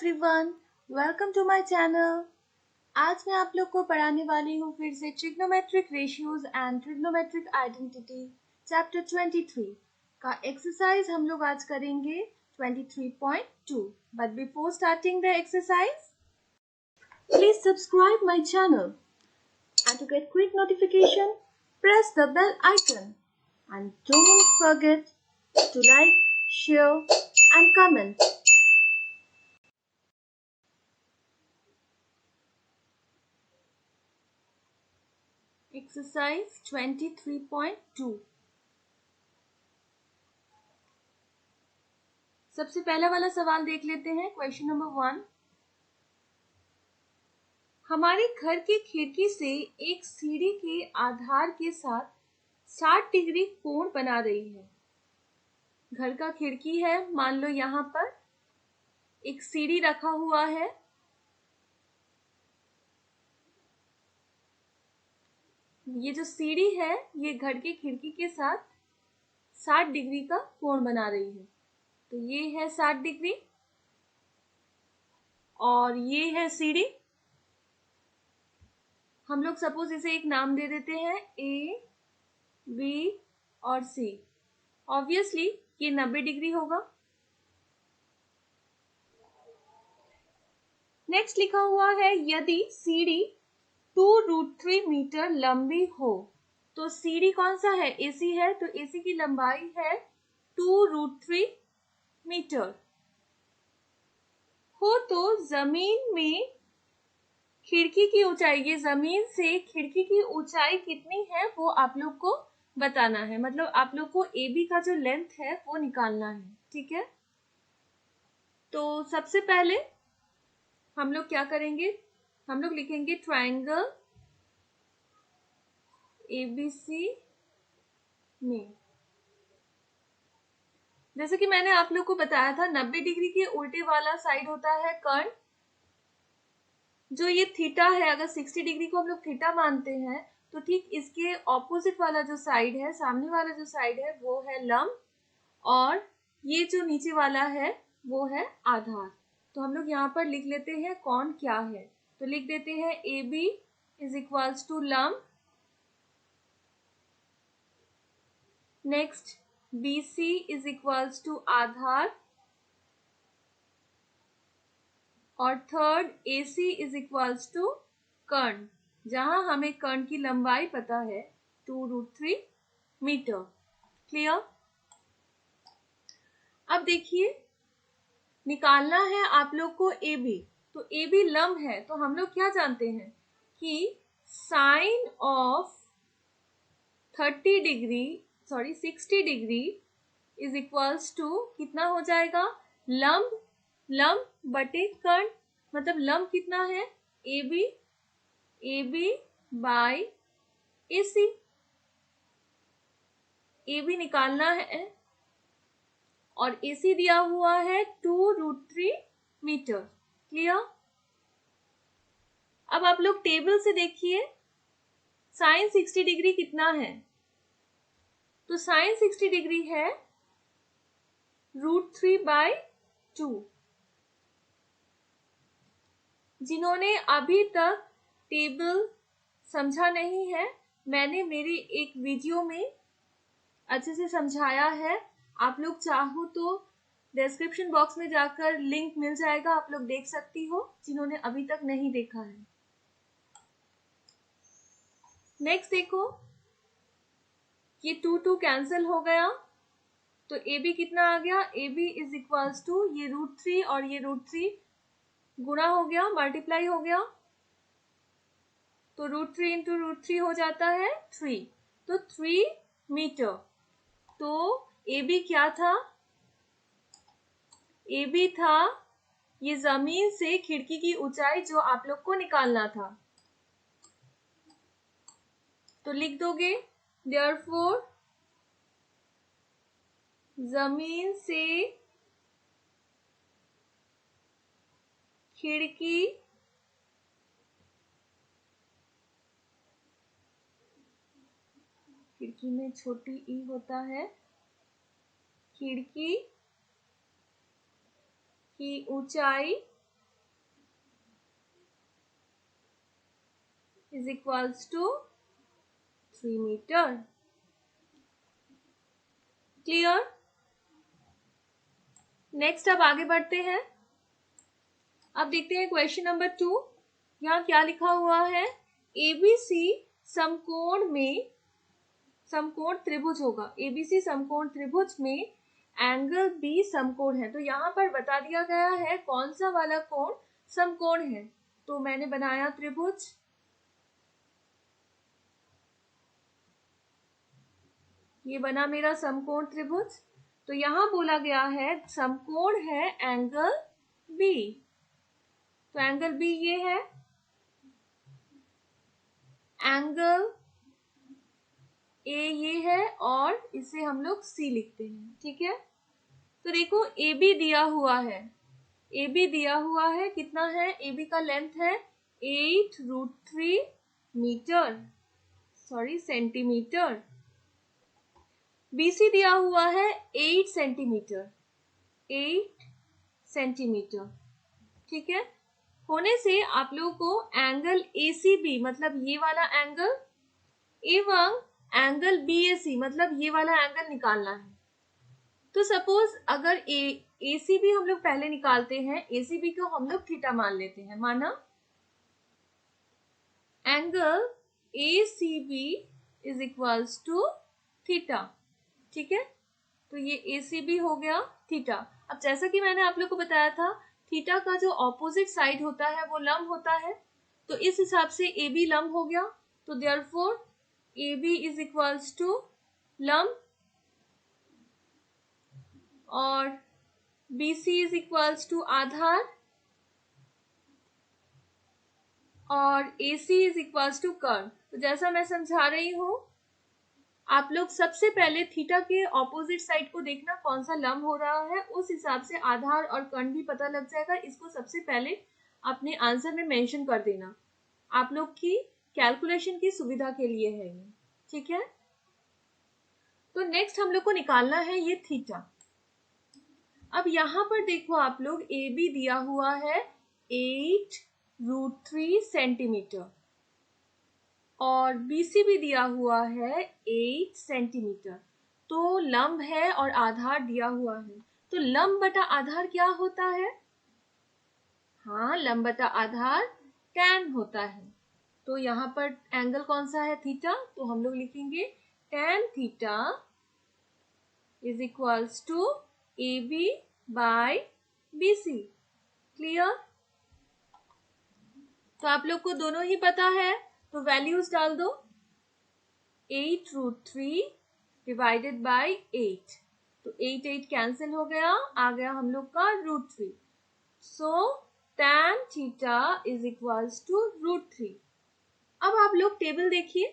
Everyone, welcome to my channel. आज मैं आप लोग को पढ़ाने वाली हूँ फिर से trigonometric ratios and trigonometric identity chapter 23 का एक्सरसाइज हम लोग आज करेंगे 23.2। But before starting the exercise, please subscribe my channel and to get quick notification, press the bell icon and don't forget to like, share and comment. Exercise 23.2। सबसे पहला वाला सवाल देख लेते हैं। क्वेश्चन नंबर 1, हमारे घर की खिड़की से एक सीढ़ी के आधार के साथ 60 डिग्री कोण बना रही है। घर का खिड़की है, मान लो यहाँ पर एक सीढ़ी रखा हुआ है। ये जो सीढ़ी है ये घर की खिड़की के साथ 60 डिग्री का कोण बना रही है। तो ये है 60 डिग्री और ये है सीढ़ी। हम लोग सपोज इसे एक नाम दे देते हैं ए, बी और सी। ऑब्वियसली ये 90 डिग्री होगा। नेक्स्ट लिखा हुआ है यदि सीढ़ी 2√3 मीटर लंबी हो। तो सीढ़ी कौन सा है? एसी है, तो एसी की लंबाई है 2√3 मीटर हो। तो जमीन में खिड़की की ऊंचाई, ये जमीन से खिड़की की ऊंचाई कितनी है वो आप लोग को बताना है। मतलब आप लोग को AB का जो लेंथ है वो निकालना है। ठीक है, तो सबसे पहले हम लोग क्या करेंगे, हम लोग लिखेंगे ट्रायंगल ABC में। जैसे कि मैंने आप लोग को बताया था 90 डिग्री के उल्टे वाला साइड होता है कर्ण। जो ये थीटा है, अगर 60 डिग्री को हम लोग थीटा मानते हैं तो ठीक इसके ऑपोजिट वाला जो साइड है, सामने वाला जो साइड है वो है लंब और ये जो नीचे वाला है वो है आधार। तो हम लोग यहाँ पर लिख लेते हैं कौन क्या है। तो लिख देते हैं AB इज इक्वल्स टू लंब, next BC is equals to आधार और third AC is equals to कर्ण, जहां हमें कर्ण की लंबाई पता है 2√3 मीटर। क्लियर? अब देखिए निकालना है आप लोग को AB। तो AB लंब है, तो हम लोग क्या जानते हैं कि sine of 60 degree is equals to कितना हो जाएगा? लंब बटे कर्ण। मतलब लंब कितना है? AB bye AC। AB निकालना है और AC दिया हुआ है 2√3 मीटर। क्लियर? अब आप लोग टेबल से देखिए साइन 60 डिग्री कितना है। तो साइन 60 डिग्री है √3/2। जिन्होंने अभी तक टेबल समझा नहीं है, मैंने मेरी एक वीडियो में अच्छे से समझाया है। आप लोग चाहो तो डिस्क्रिप्शन बॉक्स में जाकर लिंक मिल जाएगा, आप लोग देख सकती हो जिन्होंने अभी तक नहीं देखा है। नेक्स्ट देखो, ये 2 कैंसिल हो गया तो AB कितना आ गया? AB इज इक्वल्स टू ये √3 और ये √3 गुणा हो गया, मल्टीप्लाई हो गया, तो √3 इंटू √3 हो जाता है 3। तो 3 मीटर। तो AB क्या था? AB था ये जमीन से खिड़की की ऊंचाई जो आप लोग को निकालना था। तो लिख दोगे देयरफॉर जमीन से खिड़की में छोटी ई होता है, खिड़की की ऊंचाई is equals to 3 metre. Clear? Next अब आगे बढ़ते हैं। अब देखते हैं क्वेश्चन नंबर 2। यहाँ क्या लिखा हुआ है? एबीसी समकोण में, समकोण त्रिभुज होगा। एबीसी समकोण त्रिभुज में एंगल बी समकोण है। तो यहाँ पर बता दिया गया है कौन सा वाला कोण समकोण है। तो मैंने बनाया त्रिभुज, ये बना मेरा समकोण त्रिभुज। तो यहाँ बोला गया है समकोण है एंगल बी। तो एंगल बी ये है, एंगल ए ये है, और इसे हम लोग सी लिखते हैं। ठीक है? तो देखो ए बी दिया हुआ है, ए बी दिया हुआ है, कितना है? ए बी का लेंथ है 8√3 मीटर, सॉरी सेंटीमीटर। बीसी दिया हुआ है 8 सेंटीमीटर, 8 सेंटीमीटर। ठीक है? होने से आप लोगों को एंगल एसीबी मतलब ये वाला एंगल एवं एंगल बीएसी मतलब ये वाला एंगल निकालना है। तो सपोज अगर एसीबी हम लोग पहले निकालते हैं, एसीबी को हम लोग थीटा मान लेते हैं। माना angle ACB is equals to theta. ठीक है? तो ये एसीबी हो गया थीटा। अब जैसा कि मैंने आप लोग को बताया था, थीटा का जो ऑपोजिट साइड होता है वो लंब होता है। तो इस हिसाब से ए बी लंब हो गया। तो therefore A B is equals to लंब, और B C is equals to आधार, और A C is equals to कर्व। तो जैसा मैं समझा रही हूं, आप लोग सबसे पहले थीटा के ऑपोजिट साइड को देखना कौन सा लंब हो रहा है, उस हिसाब से आधार और कर्ण भी पता लग जाएगा। इसको सबसे पहले अपने आंसर में मेंशन कर देना, आप लोग की कैलकुलेशन की सुविधा के लिए है ये। ठीक है? तो नेक्स्ट हम लोग को निकालना है ये थीटा। अब यहां पर देखो आप लोग, ए बी दिया हुआ है 8√3 सेंटीमीटर और बीसी भी दिया हुआ है 8 सेंटीमीटर। तो लंब है और आधार दिया हुआ है। तो लंब बटा आधार क्या होता है? हाँ, लंब बटा आधार tan होता है। तो यहाँ पर एंगल कौन सा है? थीटा। तो हम लोग लिखेंगे tan theta is equals to A B by B C. Clear? तो आप लोग को दोनों ही पता है, तो वैल्यूज डाल दो। 8√3 डिवाइडेड बाय 8, तो 8 कैंसिल हो गया, आ गया हम लोग का √3। So tan theta is equals to √3। अब आप लोग टेबल देखिए,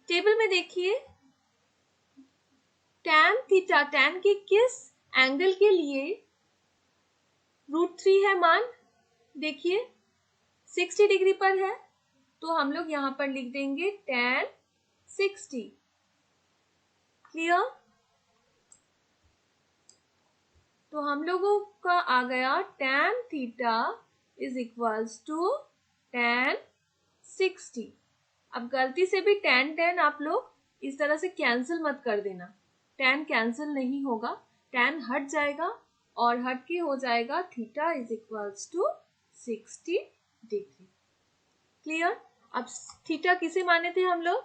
टेबल में देखिए tan थीटा, tan के किस एंगल के लिए √3 है मान? देखिए 60 डिग्री पर है। तो हम लोग यहां पर लिख देंगे tan 60। क्लियर? तो हम लोगों का आ गया tan theta is equals to tan 60। अब गलती से भी tan आप लोग इस तरह से कैंसिल मत कर देना, tan कैंसिल नहीं होगा, tan हट जाएगा और हट के हो जाएगा theta is equals to 60 degree. Clear? अब थीटा किसे माने थे हम लोग?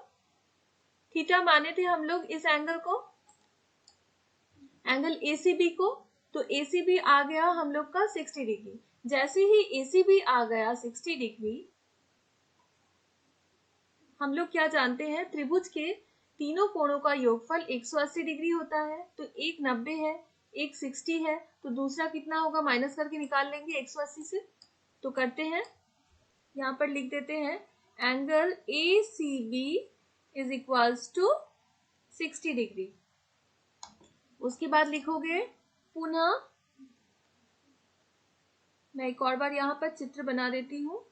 थीटा माने थे हम लोग इस एंगल को, एंगल एसीबी को। तो एसीबी आ गया हम लोग का 60 डिग्री। जैसे ही एसीबी आ गया 60 डिग्री, हम लोग क्या जानते हैं, त्रिभुज के तीनों कोणों का योगफल 180 डिग्री होता है। तो एक 90 है, एक 60 है, तो दूसरा कितना होगा माइनस करके निकाल लेंगे 180 से। तो करते हैं, यहाँ पर लिख देते हैं angle A C B is equals to 60 degree. उसके बाद लिखोगे पुनः, मैं एक और बार यहाँ पर चित्र बना देती हूँ।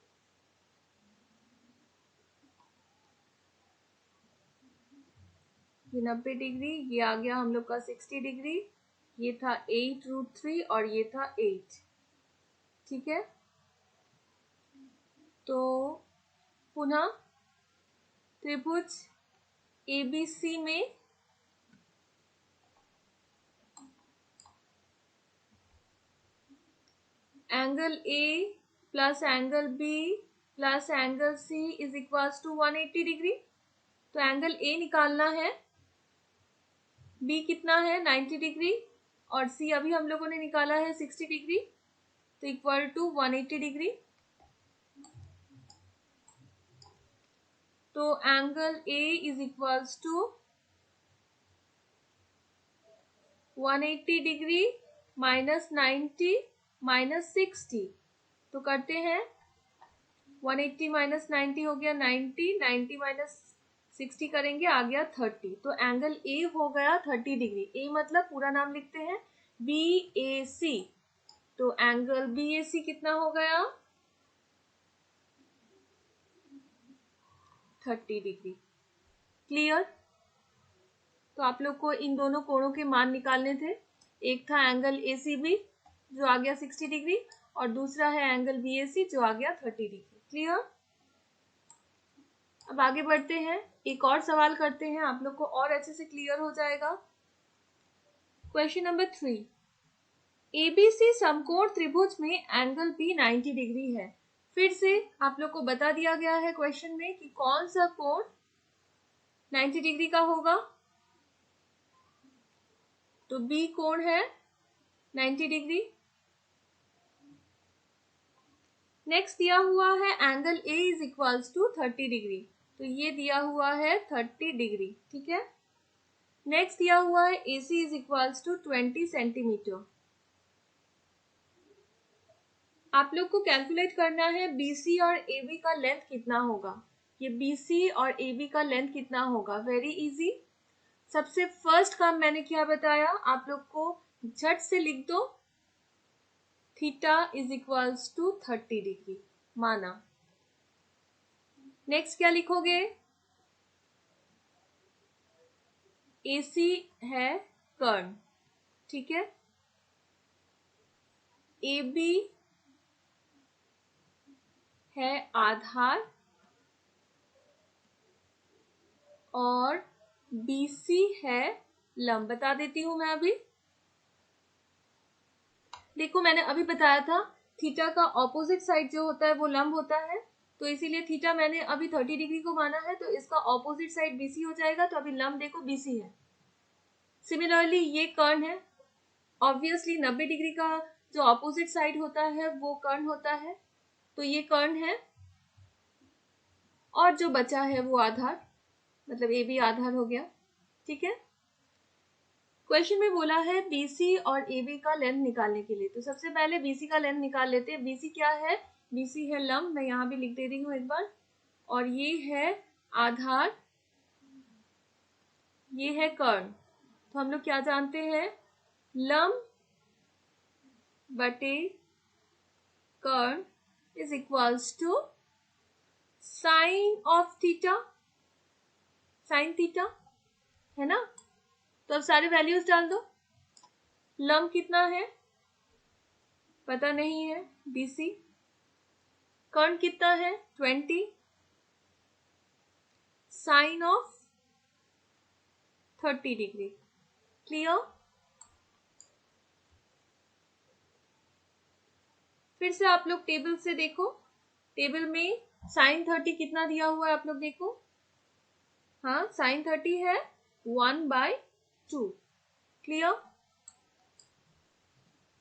ये 90 डिग्री, ये आ गया हम लोग का 60 डिग्री, ये था 8√3 और ये था 8। ठीक है? तो पुनः त्रिभुज ABC में angle A plus angle B plus angle C is equals to 180 degree. तो एंगल A निकालना है, B कितना है 90 डिग्री और C अभी हम लोगों ने निकाला है 60 डिग्री, तो इक्वल टू 180 डिग्री। तो angle A is equals to 180 degree minus 90 minus 60। तो करते हैं 180 माइनस 90 हो गया 90, 90 माइनस 60 करेंगे आ गया 30। तो एंगल A हो गया 30 डिग्री। A मतलब पूरा नाम लिखते हैं BAC। तो एंगल BAC कितना हो गया 30 डिग्री। क्लियर? तो आप लोग को इन दोनों कोणों के मान निकालने थे। एक था एंगल ACB जो आ गया 60 डिग्री और दूसरा है एंगल BAC जो आ गया 30 डिग्री। क्लियर? अब आगे बढ़ते हैं, एक और सवाल करते हैं, आप लोग को और अच्छे से क्लियर हो जाएगा। क्वेश्चन नंबर 3, ABC समकोण त्रिभुज में एंगल B 90 डिग्री है। फिर से आप लोग को बता दिया गया है क्वेश्चन में कि कौन सा कोण 90 डिग्री का होगा। तो B कोण है 90 डिग्री। नेक्स्ट दिया हुआ है angle A is equals to 30 degree. तो ये दिया हुआ है 30 डिग्री। ठीक है। नेक्स्ट दिया हुआ है AC is equals to 20 centimetre. आप लोग को कैलकुलेट करना है BC और AB का लेंथ कितना होगा। ये BC और AB का लेंथ कितना होगा, वेरी इजी। सबसे फर्स्ट काम मैंने क्या बताया, आप लोग को झट से लिख दो theta is equals to 30 degree माना। नेक्स्ट क्या लिखोगे, AC है कर्ण, ठीक है। AB है आधार और BC है लंब। बता देती हूं मैं अभी। देखो मैंने अभी बताया था थीटा का ऑपोजिट साइड जो होता है वो लंब होता है, तो इसीलिए थीटा मैंने अभी 30 डिग्री को माना है, तो इसका ऑपोजिट साइड BC हो जाएगा। तो अभी लंब देखो BC है। सिमिलरली ये कर्ण है, ऑब्वियसली 90 डिग्री का जो ऑपोजिट साइड होता है वो कर्ण होता है, तो ये कर्ण है। और जो बचा है वो आधार, मतलब AB आधार हो गया। ठीक है। क्वेश्चन में बोला है BC और AB का लेंथ निकालने के लिए, तो सबसे पहले BC का लेंथ निकाल लेते हैं। BC क्या है, BC है लंब, मैं यहां भी लिख दे रही हूं एक बार। और ये है आधार, ये है कर्ण। तो हम लोग क्या जानते हैं, लंब बटे कर्ण is equals to sine of theta, sine theta है ना। तो अब सारे वैल्यूज डाल दो। लंब कितना है पता नहीं है BC, कर्ण कितना है 20, साइन ऑफ 30 डिग्री। क्लियर? फिर से आप लोग टेबल से देखो, टेबल में साइन 30 कितना दिया हुआ है आप लोग देखो। हाँ साइन 30 है 1/2। क्लियर?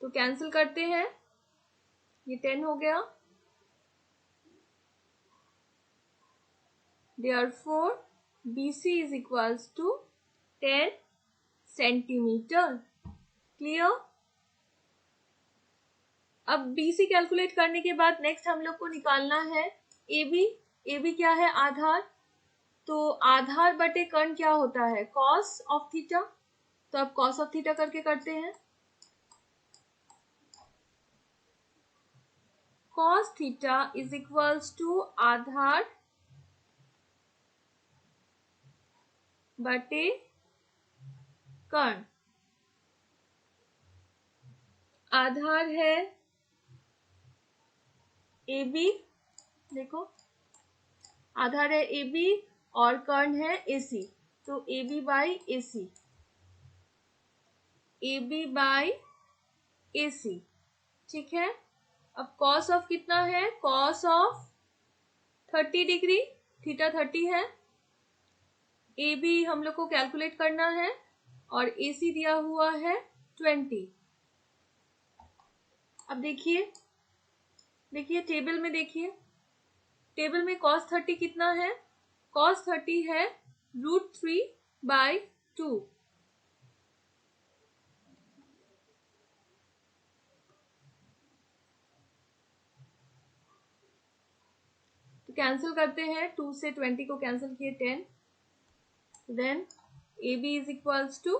तो कैंसिल करते हैं, ये 10 हो गया। Therefore BC is equals to 10 centimetre. Clear? अब BC कैलकुलेट करने के बाद नेक्स्ट हम लोग को निकालना है AB। AB क्या है आधार, तो आधार बटे कर्ण क्या होता है कॉस ऑफ थीटा। तो अब कॉस ऑफ थीटा करके करते हैं। Cos theta is equals to आधार बटे कर्ण। आधार है AB, देखो आधार है ए बी और कर्ण है ए सी, तो A B by A C, A B by A C, ठीक है। अब कॉस ऑफ कितना है, कॉस ऑफ 30 डिग्री, थीटा 30 है। ए बी हम लोग को कैलकुलेट करना है और ए सी दिया हुआ है 20। अब देखिए टेबल में, देखिए टेबल में cos 30 कितना है, cos 30 है √3/2। तो कैंसिल करते हैं, 2 से 20 को कैंसिल किए 10, then A B is equals to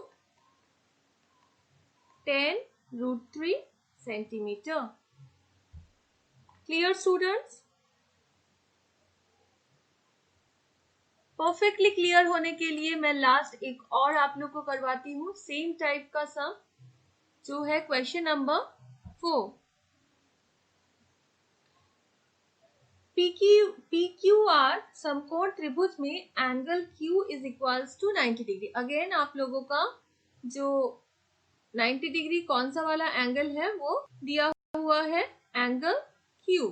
10√3 centimetre. Clear students? Perfectly clear होने के लिए मैं लास्ट एक और आप लोग को करवाती हूँ, सेम टाइप का सम, जो है क्वेश्चन नंबर 4। PQR समकोण त्रिभुज में angle Q is equals to 90 degree. Again आप लोगों का जो 90 डिग्री कौन सा वाला एंगल है वो दिया हुआ है एंगल Q,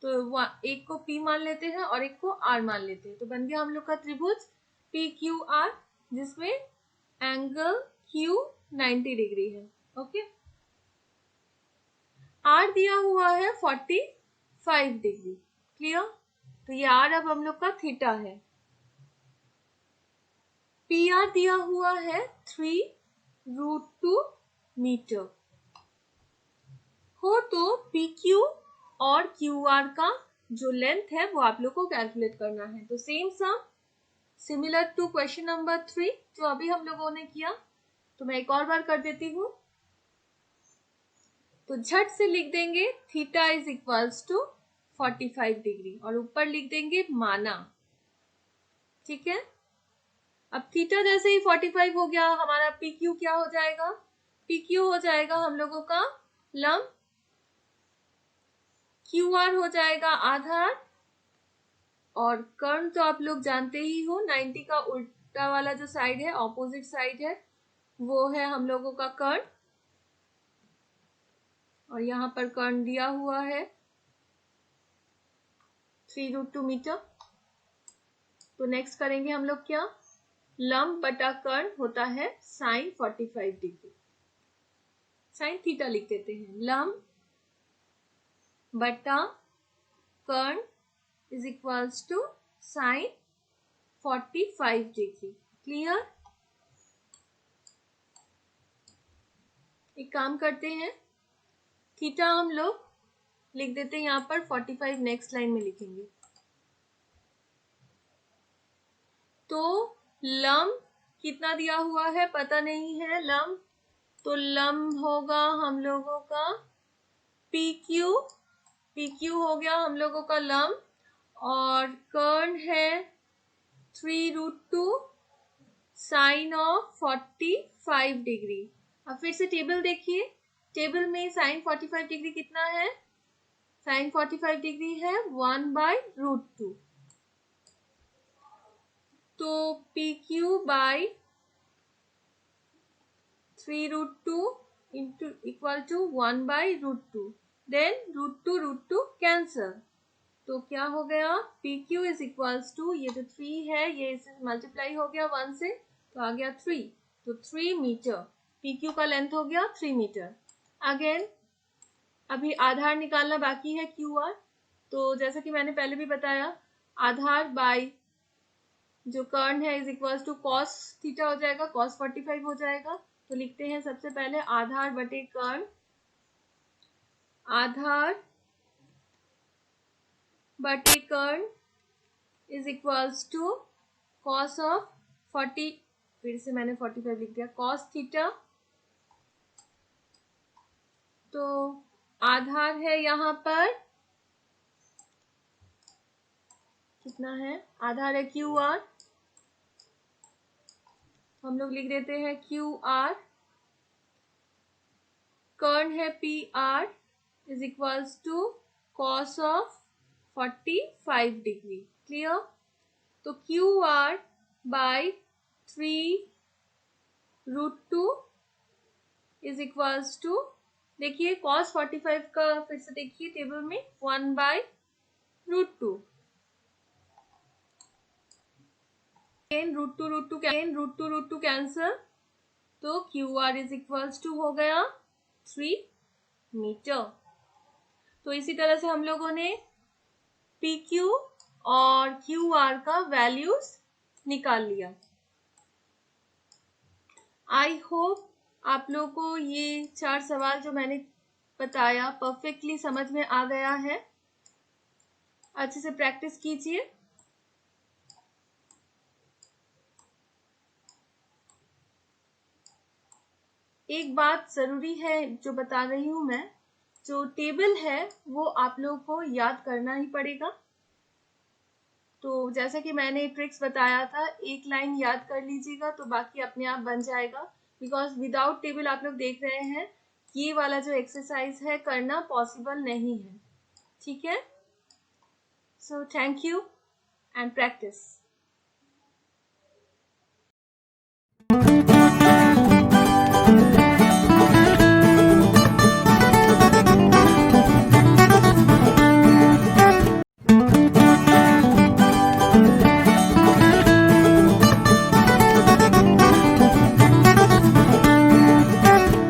तो एक को P मान लेते हैं और एक को R मान लेते हैं, तो बन गया हम लोग का त्रिभुज PQR, जिसमें एंगल Q 90 डिग्री है। ओके, R दिया हुआ है 45 डिग्री। क्लियर? तो ये R अब हम लोग का थीटा है। PR दिया हुआ है 3√2 मीटर हो, तो PQ और QR का जो लेंथ है वो आप लोग को कैलकुलेट करना है। तो सेम सम सिमिलर टू क्वेश्चन नंबर 3 जो अभी हम लोगों ने किया, तो मैं एक और बार कर देती हूँ। तो झट से लिख देंगे theta is equals to 45 degree और ऊपर लिख देंगे माना, ठीक है। अब थीटा जैसे ही 45 हो गया, हमारा PQ क्या हो जाएगा, PQ हो जाएगा हम लोगों का लंब, QR हो जाएगा आधार, और कर्ण तो आप लोग जानते ही हो, 90 का उल्टा वाला जो साइड है, ऑपोजिट साइड है, वो है हम लोगों का कर्ण, और यहाँ पर कर्ण दिया हुआ है 3√2 मीटर। तो नेक्स्ट करेंगे हम लोग क्या, लंब बटा कर्ण होता है साइन 45 डिग्री, साइन थीटा लिख देते हैं, लंब बटा कर्ण is equals to sine 45 degree. Clear? एक काम करते हैं, थीटा हम लोग लिख देते हैं यहाँ पर 45, नेक्स्ट लाइन में लिखेंगे। तो लंब कितना दिया हुआ है पता नहीं है लंब, तो लंब होगा हम लोगों का PQ हो गया हम लोगों का लंब, और कर्ण है 3√2 साइन ऑफ 45 डिग्री। अब फिर से टेबल देखिए, टेबल में साइन 45 डिग्री कितना है, साइन 45 डिग्री है 1/√2, तो PQ by 3√2 into equal to 1/√2, then √2 cancel, तो क्या हो गया, PQ इज इक्वल्स टू, ये जो 3 है ये इससे मल्टीप्लाई हो गया 1 से, तो आ गया 3, तो 3 मीटर, PQ का लेंथ हो गया 3 मीटर। अगेन अभी आधार निकालना बाकी है QR, तो जैसा कि मैंने पहले भी बताया, आधार बाय जो कर्ण है is equals to cos theta हो जाएगा, कॉस 45 हो जाएगा। तो लिखते हैं सबसे पहले आधार बटे कर्ण, आधार बटे कर्ण is equals to cos of 40, फिर से मैंने 45 लिख दिया, कॉस थीटा, तो आधार है यहाँ पर कितना है, आधार है QR, हम लोग लिख देते हैं QR, कर्ण है PR is equals to cos of 45 degree. Clear? तो QR by 3√2 is equals to, देखिए cos 45 का फिर से देखिए टेबल में 1/√2, √2 कैंसल, तो QR इज इक्वल्स टू हो गया 3 मीटर। तो इसी तरह से हम लोगों ने PQ और QR का वैल्यूज निकाल लिया। आई होप आप लोगों को ये 4 सवाल जो मैंने बताया परफेक्टली समझ में आ गया है। अच्छे से प्रैक्टिस कीजिए। एक बात जरूरी है जो बता रही हूं मैं, जो टेबल है वो आप लोगों को याद करना ही पड़ेगा। तो जैसा कि मैंने ट्रिक्स बताया था, एक लाइन याद कर लीजिएगा तो बाकी अपने आप बन जाएगा। बिकॉज विदाउट टेबल आप लोग देख रहे हैं ये वाला जो एक्सरसाइज है करना पॉसिबल नहीं है। ठीक है, so thank you and practice.